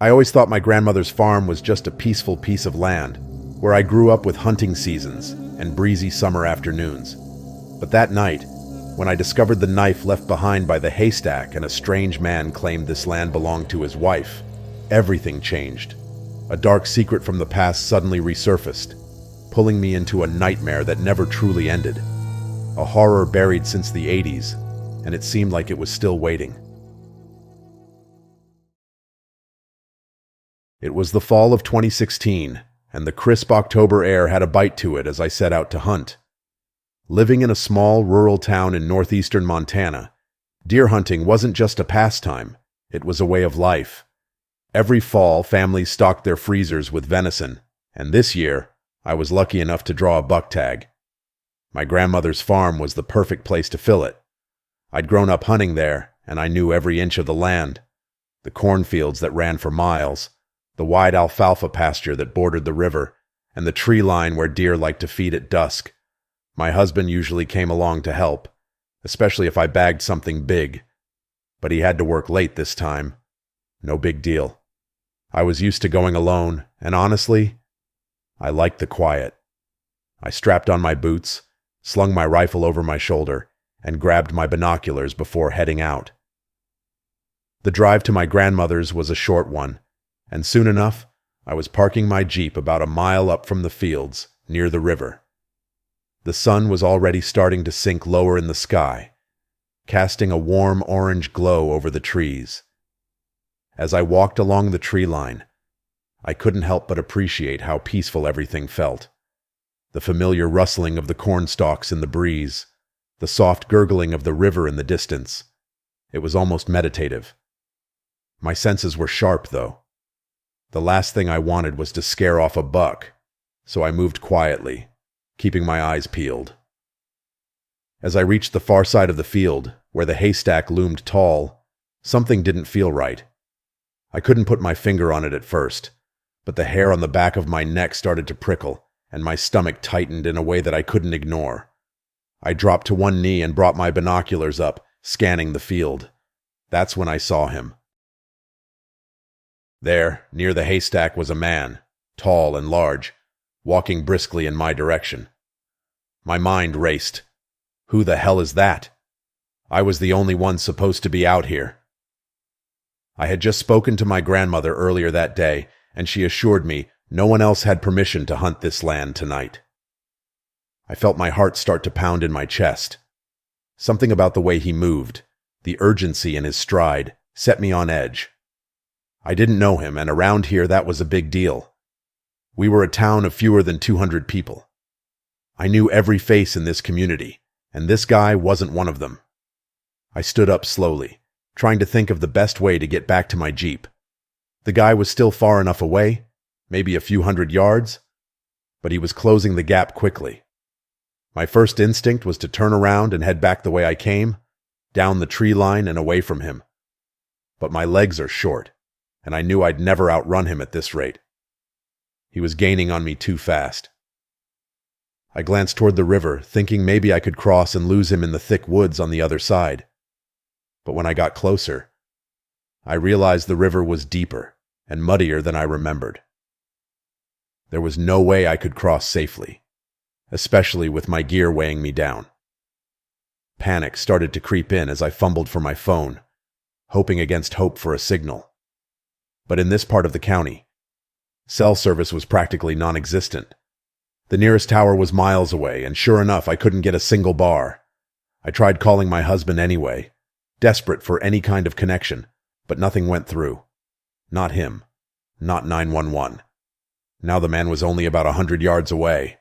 I always thought my grandmother's farm was just a peaceful piece of land, where I grew up with hunting seasons and breezy summer afternoons. But that night, when I discovered the knife left behind by the haystack and a strange man claimed this land belonged to his wife, everything changed. A dark secret from the past suddenly resurfaced, pulling me into a nightmare that never truly ended. A horror buried since the 80s, and it seemed like it was still waiting. It was the fall of 2016, and the crisp October air had a bite to it as I set out to hunt. Living in a small rural town in northeastern Montana, deer hunting wasn't just a pastime, it was a way of life. Every fall, families stocked their freezers with venison, and this year, I was lucky enough to draw a buck tag. My grandmother's farm was the perfect place to fill it. I'd grown up hunting there, and I knew every inch of the land. The cornfields that ran for miles, the wide alfalfa pasture that bordered the river, and the tree line where deer liked to feed at dusk. My husband usually came along to help, especially if I bagged something big. But he had to work late this time. No big deal. I was used to going alone, and honestly, I liked the quiet. I strapped on my boots, slung my rifle over my shoulder, and grabbed my binoculars before heading out. The drive to my grandmother's was a short one, and soon enough, I was parking my Jeep about a mile up from the fields, near the river. The sun was already starting to sink lower in the sky, casting a warm orange glow over the trees. As I walked along the tree line, I couldn't help but appreciate how peaceful everything felt. The familiar rustling of the corn stalks in the breeze, the soft gurgling of the river in the distance. It was almost meditative. My senses were sharp, though. The last thing I wanted was to scare off a buck, so I moved quietly, keeping my eyes peeled. As I reached the far side of the field, where the haystack loomed tall, something didn't feel right. I couldn't put my finger on it at first, but the hair on the back of my neck started to prickle, and my stomach tightened in a way that I couldn't ignore. I dropped to one knee and brought my binoculars up, scanning the field. That's when I saw him. There, near the haystack, was a man, tall and large, walking briskly in my direction. My mind raced. Who the hell is that? I was the only one supposed to be out here. I had just spoken to my grandmother earlier that day, and she assured me no one else had permission to hunt this land tonight. I felt my heart start to pound in my chest. Something about the way he moved, the urgency in his stride, set me on edge. I didn't know him, and around here that was a big deal. We were a town of fewer than 200 people. I knew every face in this community, and this guy wasn't one of them. I stood up slowly, trying to think of the best way to get back to my Jeep. The guy was still far enough away, maybe a few hundred yards, but he was closing the gap quickly. My first instinct was to turn around and head back the way I came, down the tree line and away from him. But my legs are short, and I knew I'd never outrun him at this rate. He was gaining on me too fast. I glanced toward the river, thinking maybe I could cross and lose him in the thick woods on the other side. But when I got closer, I realized the river was deeper and muddier than I remembered. There was no way I could cross safely, especially with my gear weighing me down. Panic started to creep in as I fumbled for my phone, hoping against hope for a signal. But in this part of the county, cell service was practically non-existent. The nearest tower was miles away, and sure enough, I couldn't get a single bar. I tried calling my husband anyway, desperate for any kind of connection, but nothing went through. Not him. Not 911. Now the man was only about 100 yards away.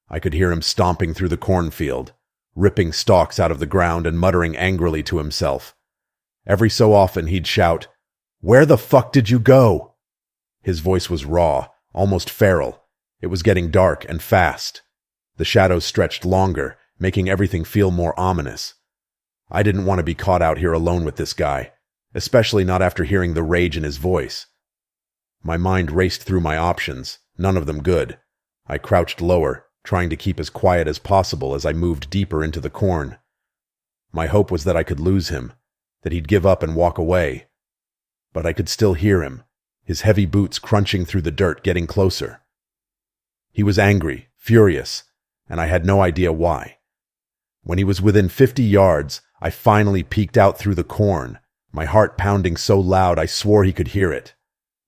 I could hear him stomping through the cornfield, ripping stalks out of the ground and muttering angrily to himself. Every so often he'd shout, "Where the fuck did you go?" His voice was raw, almost feral. It was getting dark and fast. The shadows stretched longer, making everything feel more ominous. I didn't want to be caught out here alone with this guy, especially not after hearing the rage in his voice. My mind raced through my options, none of them good. I crouched lower, trying to keep as quiet as possible as I moved deeper into the corn. My hope was that I could lose him, that he'd give up and walk away. But I could still hear him, his heavy boots crunching through the dirt, getting closer. He was angry, furious, and I had no idea why. When he was within 50 yards, I finally peeked out through the corn, my heart pounding so loud I swore he could hear it.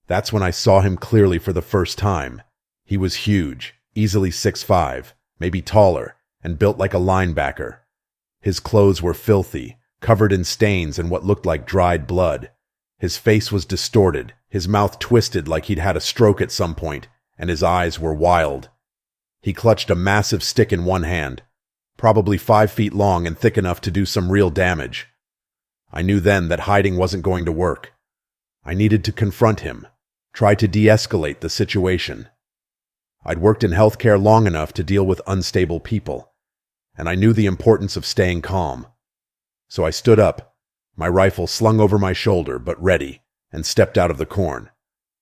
That's when I saw him clearly for the first time. He was huge, easily 6'5", maybe taller, and built like a linebacker. His clothes were filthy, covered in stains and what looked like dried blood. His face was distorted, his mouth twisted like he'd had a stroke at some point, and his eyes were wild. He clutched a massive stick in one hand, probably 5 feet long and thick enough to do some real damage. I knew then that hiding wasn't going to work. I needed to confront him, try to de-escalate the situation. I'd worked in healthcare long enough to deal with unstable people, and I knew the importance of staying calm. So I stood up, my rifle slung over my shoulder but ready, and stepped out of the corn.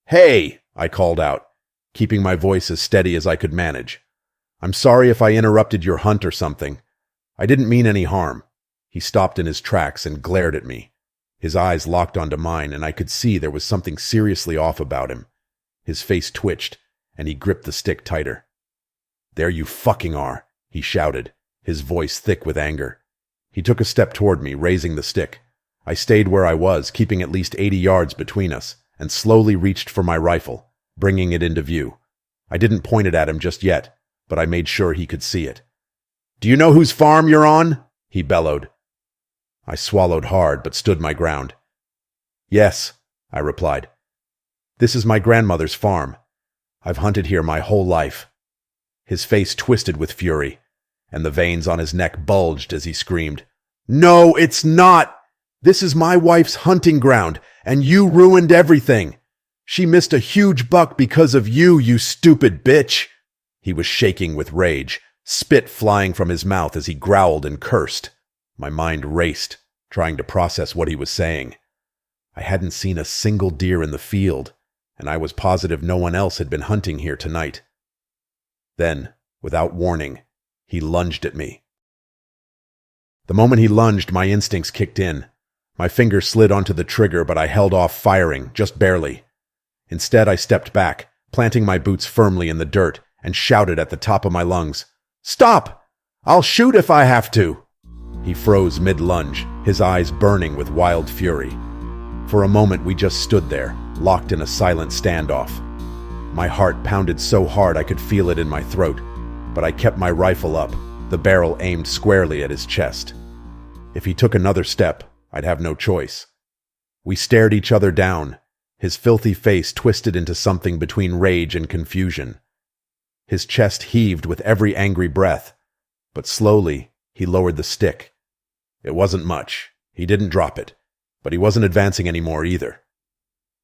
"Hey!" I called out, keeping my voice as steady as I could manage. "I'm sorry if I interrupted your hunt or something. I didn't mean any harm." He stopped in his tracks and glared at me. His eyes locked onto mine, and I could see there was something seriously off about him. His face twitched, and he gripped the stick tighter. "There you fucking are," he shouted, his voice thick with anger. He took a step toward me, raising the stick. I stayed where I was, keeping at least 80 yards between us, and slowly reached for my rifle, bringing it into view. I didn't point it at him just yet, but I made sure he could see it. "Do you know whose farm you're on?" he bellowed. I swallowed hard, but stood my ground. "Yes," I replied. "This is my grandmother's farm. I've hunted here my whole life." His face twisted with fury, and the veins on his neck bulged as he screamed, "No, it's not! This is my wife's hunting ground, and you ruined everything! She missed a huge buck because of you, you stupid bitch!" He was shaking with rage, spit flying from his mouth as he growled and cursed. My mind raced, trying to process what he was saying. I hadn't seen a single deer in the field, and I was positive no one else had been hunting here tonight. Then, without warning, he lunged at me. The moment he lunged, my instincts kicked in. My finger slid onto the trigger, but I held off firing, just barely. Instead, I stepped back, planting my boots firmly in the dirt, and shouted at the top of my lungs, "Stop! I'll shoot if I have to!" He froze mid-lunge, his eyes burning with wild fury. For a moment, we just stood there, locked in a silent standoff. My heart pounded so hard I could feel it in my throat, but I kept my rifle up, the barrel aimed squarely at his chest. If he took another step, I'd have no choice. We stared each other down, his filthy face twisted into something between rage and confusion. His chest heaved with every angry breath, but slowly he lowered the stick. It wasn't much. He didn't drop it, but he wasn't advancing anymore either.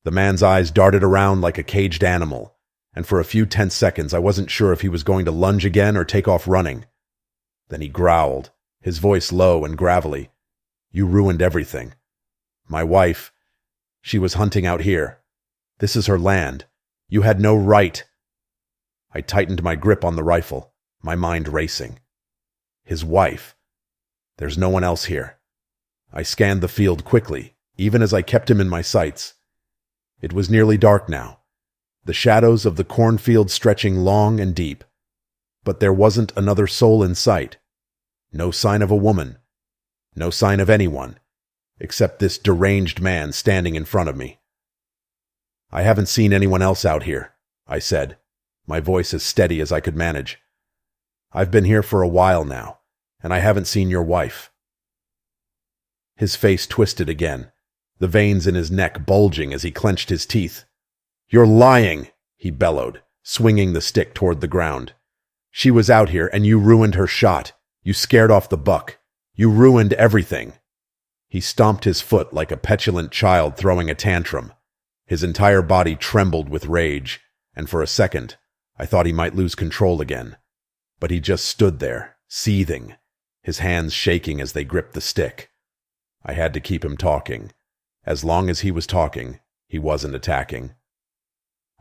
The man's eyes darted around like a caged animal, and for a few tense seconds I wasn't sure if he was going to lunge again or take off running. Then he growled, his voice low and gravelly. "You ruined everything. My wife, she was hunting out here. This is her land. You had no right." I tightened my grip on the rifle, my mind racing. His wife. There's no one else here. I scanned the field quickly, even as I kept him in my sights. It was nearly dark now, the shadows of the cornfield stretching long and deep. But there wasn't another soul in sight. No sign of a woman. No sign of anyone, except this deranged man standing in front of me. "I haven't seen anyone else out here," I said, my voice as steady as I could manage. "I've been here for a while now, and I haven't seen your wife." His face twisted again, the veins in his neck bulging as he clenched his teeth. "You're lying," he bellowed, swinging the stick toward the ground. "She was out here, and you ruined her shot. You scared off the buck. You ruined everything." He stomped his foot like a petulant child throwing a tantrum. His entire body trembled with rage, and for a second, I thought he might lose control again. But he just stood there, seething, his hands shaking as they gripped the stick. I had to keep him talking. As long as he was talking, he wasn't attacking.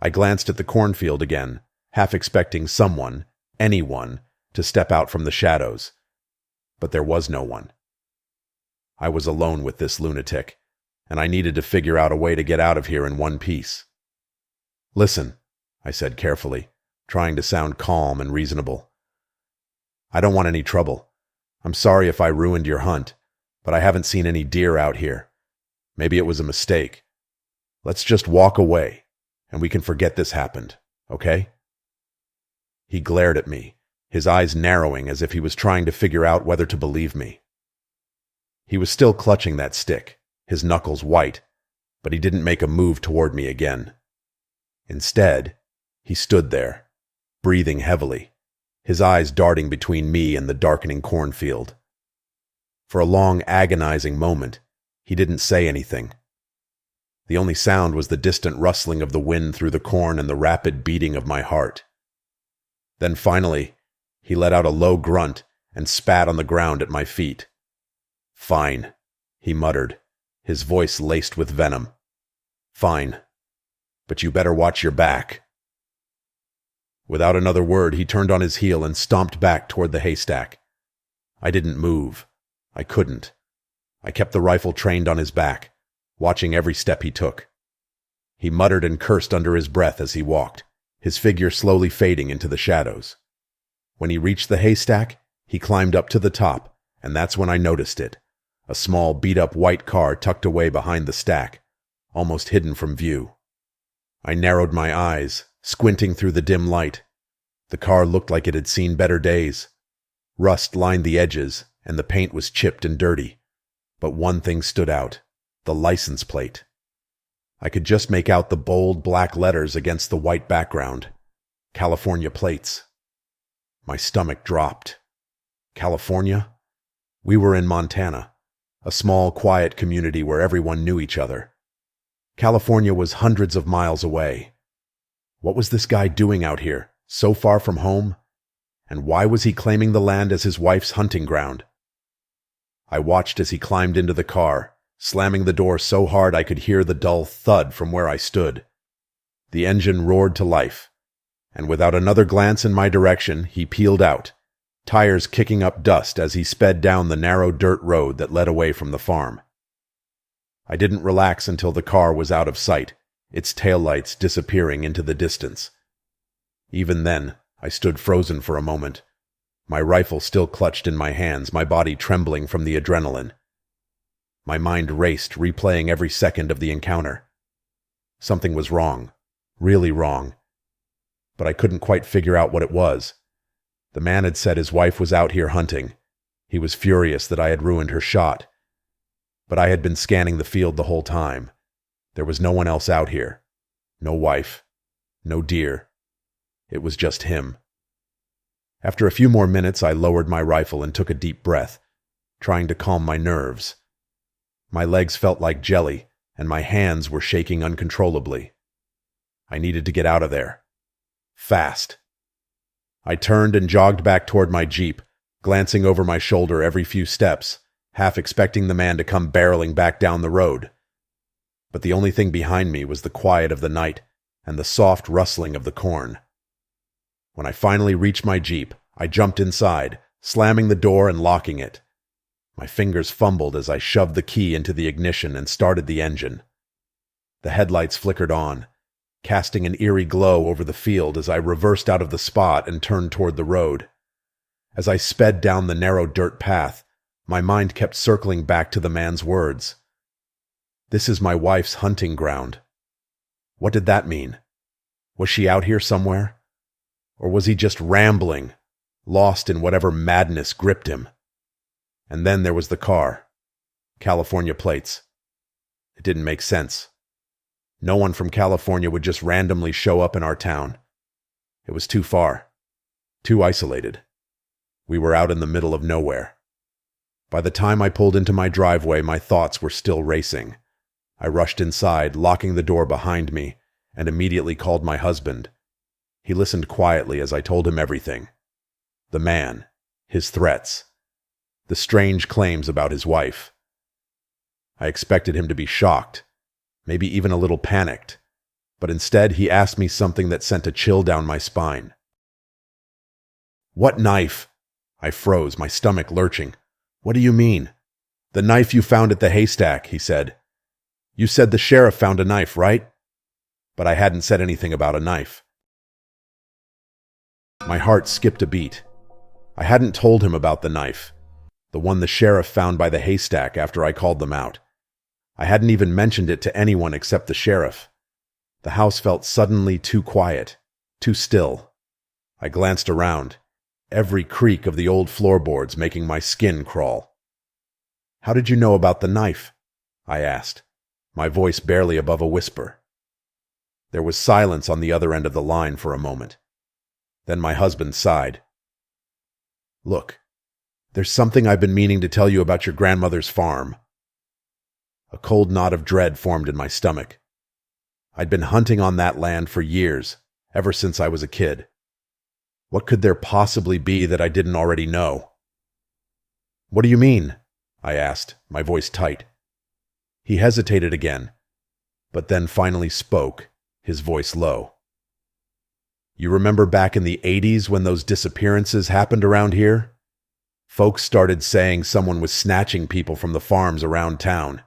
I glanced at the cornfield again, half expecting someone, anyone, to step out from the shadows. But there was no one. I was alone with this lunatic, and I needed to figure out a way to get out of here in one piece. Listen, I said carefully, trying to sound calm and reasonable. I don't want any trouble. I'm sorry if I ruined your hunt, but I haven't seen any deer out here. Maybe it was a mistake. Let's just walk away, and we can forget this happened, okay? He glared at me, his eyes narrowing as if he was trying to figure out whether to believe me. He was still clutching that stick, his knuckles white, but he didn't make a move toward me again. Instead, he stood there, breathing heavily, his eyes darting between me and the darkening cornfield. For a long, agonizing moment, he didn't say anything. The only sound was the distant rustling of the wind through the corn and the rapid beating of my heart. Then finally, he let out a low grunt and spat on the ground at my feet. "Fine," he muttered, his voice laced with venom. "Fine. But you better watch your back." Without another word, he turned on his heel and stomped back toward the haystack. I didn't move. I couldn't. I kept the rifle trained on his back, watching every step he took. He muttered and cursed under his breath as he walked, his figure slowly fading into the shadows. When he reached the haystack, he climbed up to the top, and that's when I noticed it, a small beat-up white car tucked away behind the stack, almost hidden from view. I narrowed my eyes, squinting through the dim light. The car looked like it had seen better days. Rust lined the edges, and the paint was chipped and dirty. But one thing stood out, the license plate. I could just make out the bold black letters against the white background. California plates. My stomach dropped. California? We were in Montana, a small, quiet community where everyone knew each other. California was hundreds of miles away. What was this guy doing out here, so far from home? And why was he claiming the land as his wife's hunting ground? I watched as he climbed into the car, slamming the door so hard I could hear the dull thud from where I stood. The engine roared to life, and without another glance in my direction, he peeled out, tires kicking up dust as he sped down the narrow dirt road that led away from the farm. I didn't relax until the car was out of sight, its taillights disappearing into the distance. Even then, I stood frozen for a moment, my rifle still clutched in my hands, my body trembling from the adrenaline. My mind raced, replaying every second of the encounter. Something was wrong, really wrong, but I couldn't quite figure out what it was. The man had said his wife was out here hunting. He was furious that I had ruined her shot. But I had been scanning the field the whole time. There was no one else out here. No wife. No deer. It was just him. After a few more minutes, I lowered my rifle and took a deep breath, trying to calm my nerves. My legs felt like jelly, and my hands were shaking uncontrollably. I needed to get out of there. Fast. I turned and jogged back toward my Jeep, glancing over my shoulder every few steps, half expecting the man to come barreling back down the road. But the only thing behind me was the quiet of the night and the soft rustling of the corn. When I finally reached my Jeep, I jumped inside, slamming the door and locking it. My fingers fumbled as I shoved the key into the ignition and started the engine. The headlights flickered on, casting an eerie glow over the field as I reversed out of the spot and turned toward the road. As I sped down the narrow dirt path, my mind kept circling back to the man's words. "This is my wife's hunting ground." What did that mean? Was she out here somewhere? Or was he just rambling, lost in whatever madness gripped him? And then there was the car. California plates. It didn't make sense. No one from California would just randomly show up in our town. It was too far. Too isolated. We were out in the middle of nowhere. By the time I pulled into my driveway, my thoughts were still racing. I rushed inside, locking the door behind me, and immediately called my husband. He listened quietly as I told him everything. The man, his threats, the strange claims about his wife. I expected him to be shocked, maybe even a little panicked, but instead he asked me something that sent a chill down my spine. "What knife?" I froze, my stomach lurching. "What do you mean?" "The knife you found at the haystack," he said. "You said the sheriff found a knife, right?" but I hadn't said anything about a knife. My heart skipped a beat. I hadn't told him about the knife, the one the sheriff found by the haystack after I called them out. I hadn't even mentioned it to anyone except the sheriff. The house felt suddenly too quiet, too still. I glanced around, every creak of the old floorboards making my skin crawl. "How did you know about the knife?" I asked, my voice barely above a whisper. There was silence on the other end of the line for a moment. Then my husband sighed. "Look, there's something I've been meaning to tell you about your grandmother's farm." A cold knot of dread formed in my stomach. I'd been hunting on that land for years, ever since I was a kid. What could there possibly be that I didn't already know? "What do you mean?" I asked, my voice tight. He hesitated again, but then finally spoke, his voice low. "You remember back in the 80s when those disappearances happened around here? Folks started saying someone was snatching people from the farms around town."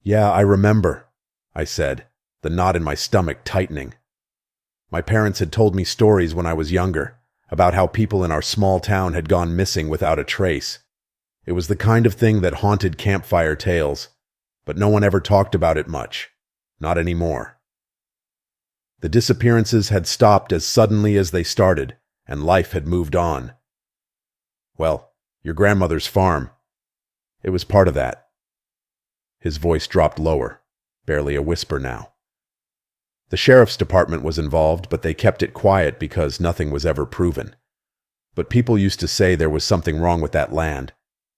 "Yeah, I remember," I said, the knot in my stomach tightening. My parents had told me stories when I was younger, about how people in our small town had gone missing without a trace. It was the kind of thing that haunted campfire tales, but no one ever talked about it much. Not anymore. The disappearances had stopped as suddenly as they started, and life had moved on. Well, your grandmother's farm. It was part of that. His voice dropped lower, barely a whisper now. The sheriff's department was involved, but they kept it quiet because nothing was ever proven. But people used to say there was something wrong with that land,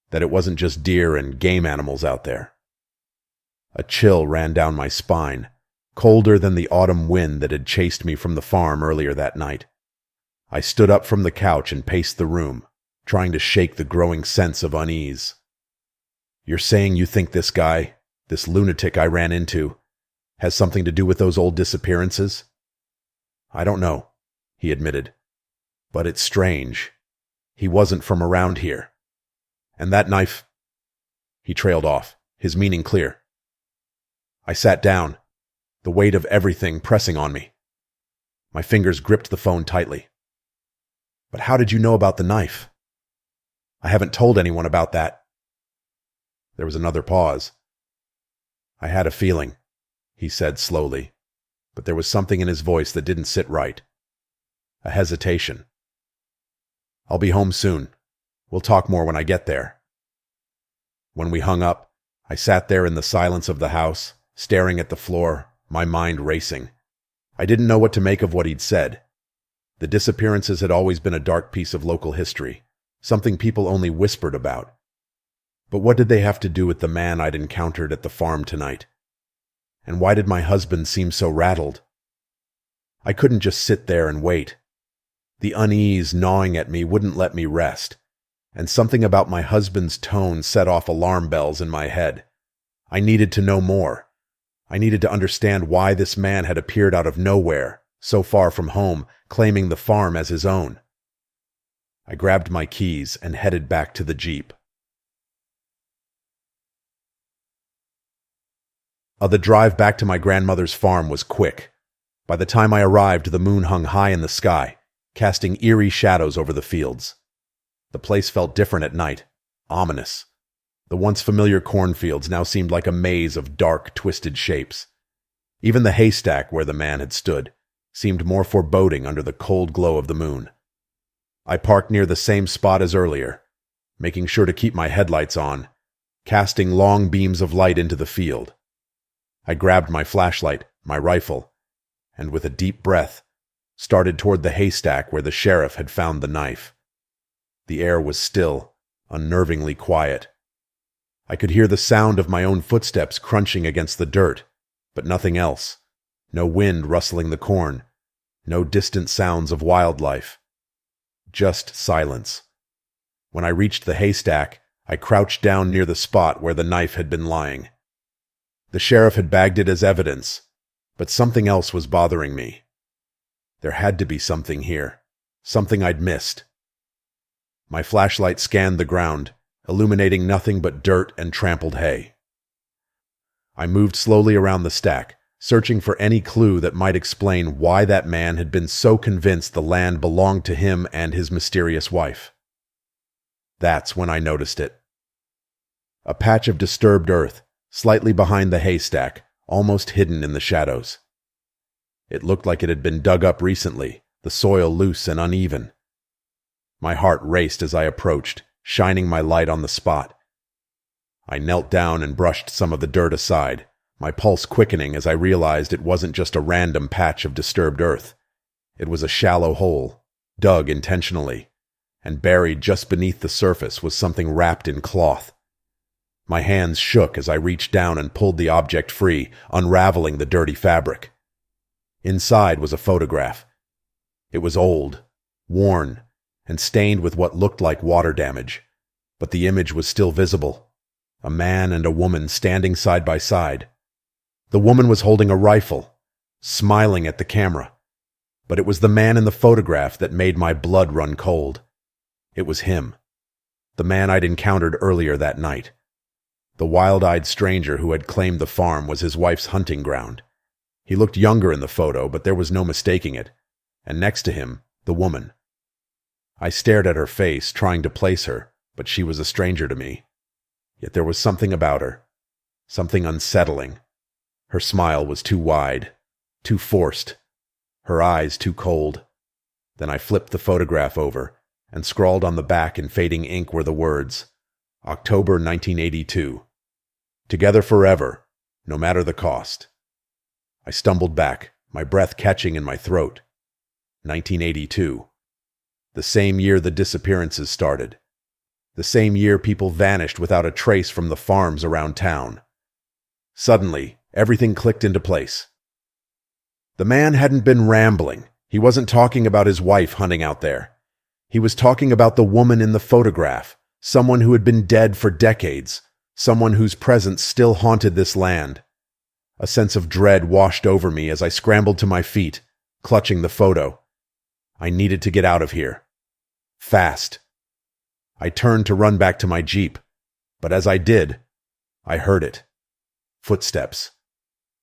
that it wasn't just deer and game animals out there. A chill ran down my spine, colder than the autumn wind that had chased me from the farm earlier that night. I stood up from the couch and paced the room, trying to shake the growing sense of unease. "You're saying you think this guy, this lunatic I ran into, has something to do with those old disappearances?" "I don't know," he admitted. "But it's strange. He wasn't from around here. And that knife—" He trailed off, his meaning clear. I sat down, the weight of everything pressing on me. My fingers gripped the phone tightly. "But how did you know about the knife?" "I haven't told anyone about that." There was another pause. "I had a feeling," he said slowly, but there was something in his voice that didn't sit right. A hesitation. "I'll be home soon. We'll talk more when I get there." When we hung up, I sat there in the silence of the house, staring at the floor, my mind racing. I didn't know what to make of what he'd said. The disappearances had always been a dark piece of local history, something people only whispered about. But what did they have to do with the man I'd encountered at the farm tonight? And why did my husband seem so rattled? I couldn't just sit there and wait. The unease gnawing at me wouldn't let me rest, and something about my husband's tone set off alarm bells in my head. I needed to know more. I needed to understand why this man had appeared out of nowhere, so far from home, claiming the farm as his own. I grabbed my keys and headed back to the Jeep. The drive back to my grandmother's farm was quick. By the time I arrived, the moon hung high in the sky, casting eerie shadows over the fields. The place felt different at night, ominous. The once familiar cornfields now seemed like a maze of dark, twisted shapes. Even the haystack where the man had stood seemed more foreboding under the cold glow of the moon. I parked near the same spot as earlier, making sure to keep my headlights on, casting long beams of light into the field. I grabbed my flashlight, my rifle, and with a deep breath, started toward the haystack where the sheriff had found the knife. The air was still, unnervingly quiet. I could hear the sound of my own footsteps crunching against the dirt, but nothing else. No wind rustling the corn, no distant sounds of wildlife. Just silence. When I reached the haystack, I crouched down near the spot where the knife had been lying. The sheriff had bagged it as evidence, but something else was bothering me. There had to be something here, something I'd missed. My flashlight scanned the ground, illuminating nothing but dirt and trampled hay. I moved slowly around the stack, searching for any clue that might explain why that man had been so convinced the land belonged to him and his mysterious wife. That's when I noticed it. A patch of disturbed earth, slightly behind the haystack, almost hidden in the shadows. It looked like it had been dug up recently, the soil loose and uneven. My heart raced as I approached, shining my light on the spot. I knelt down and brushed some of the dirt aside, my pulse quickening as I realized it wasn't just a random patch of disturbed earth. It was a shallow hole, dug intentionally, and buried just beneath the surface was something wrapped in cloth. My hands shook as I reached down and pulled the object free, unraveling the dirty fabric. Inside was a photograph. It was old, worn, and stained with what looked like water damage, but the image was still visible. A man and a woman standing side by side. The woman was holding a rifle, smiling at the camera, but it was the man in the photograph that made my blood run cold. It was him, the man I'd encountered earlier that night. The wild-eyed stranger who had claimed the farm was his wife's hunting ground. He looked younger in the photo, but there was no mistaking it, and next to him, the woman. I stared at her face, trying to place her, but she was a stranger to me. Yet there was something about her, something unsettling. Her smile was too wide, too forced, her eyes too cold. Then I flipped the photograph over and scrawled on the back in fading ink were the words, October 1982. Together forever, no matter the cost. I stumbled back, my breath catching in my throat. 1982. The same year the disappearances started. The same year people vanished without a trace from the farms around town. Suddenly, everything clicked into place. The man hadn't been rambling. He wasn't talking about his wife hunting out there. He was talking about the woman in the photograph, someone who had been dead for decades, someone whose presence still haunted this land. A sense of dread washed over me as I scrambled to my feet, clutching the photo. I needed to get out of here. Fast. I turned to run back to my Jeep, but as I did, I heard it. Footsteps.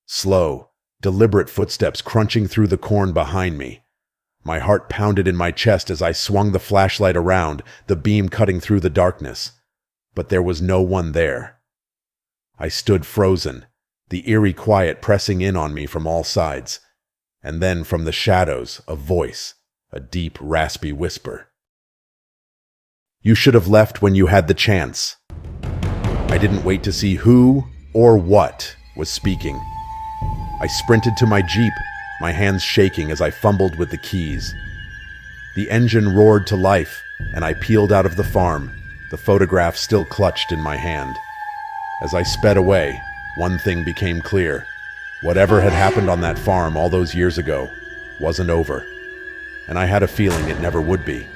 Slow, deliberate footsteps crunching through the corn behind me. My heart pounded in my chest as I swung the flashlight around, the beam cutting through the darkness. But there was no one there. I stood frozen, the eerie quiet pressing in on me from all sides. And then from the shadows, a voice, a deep, raspy whisper. You should have left when you had the chance. I didn't wait to see who or what was speaking. I sprinted to my Jeep, my hands shaking as I fumbled with the keys. The engine roared to life, and I peeled out of the farm, the photograph still clutched in my hand. As I sped away, one thing became clear. Whatever had happened on that farm all those years ago wasn't over, and I had a feeling it never would be.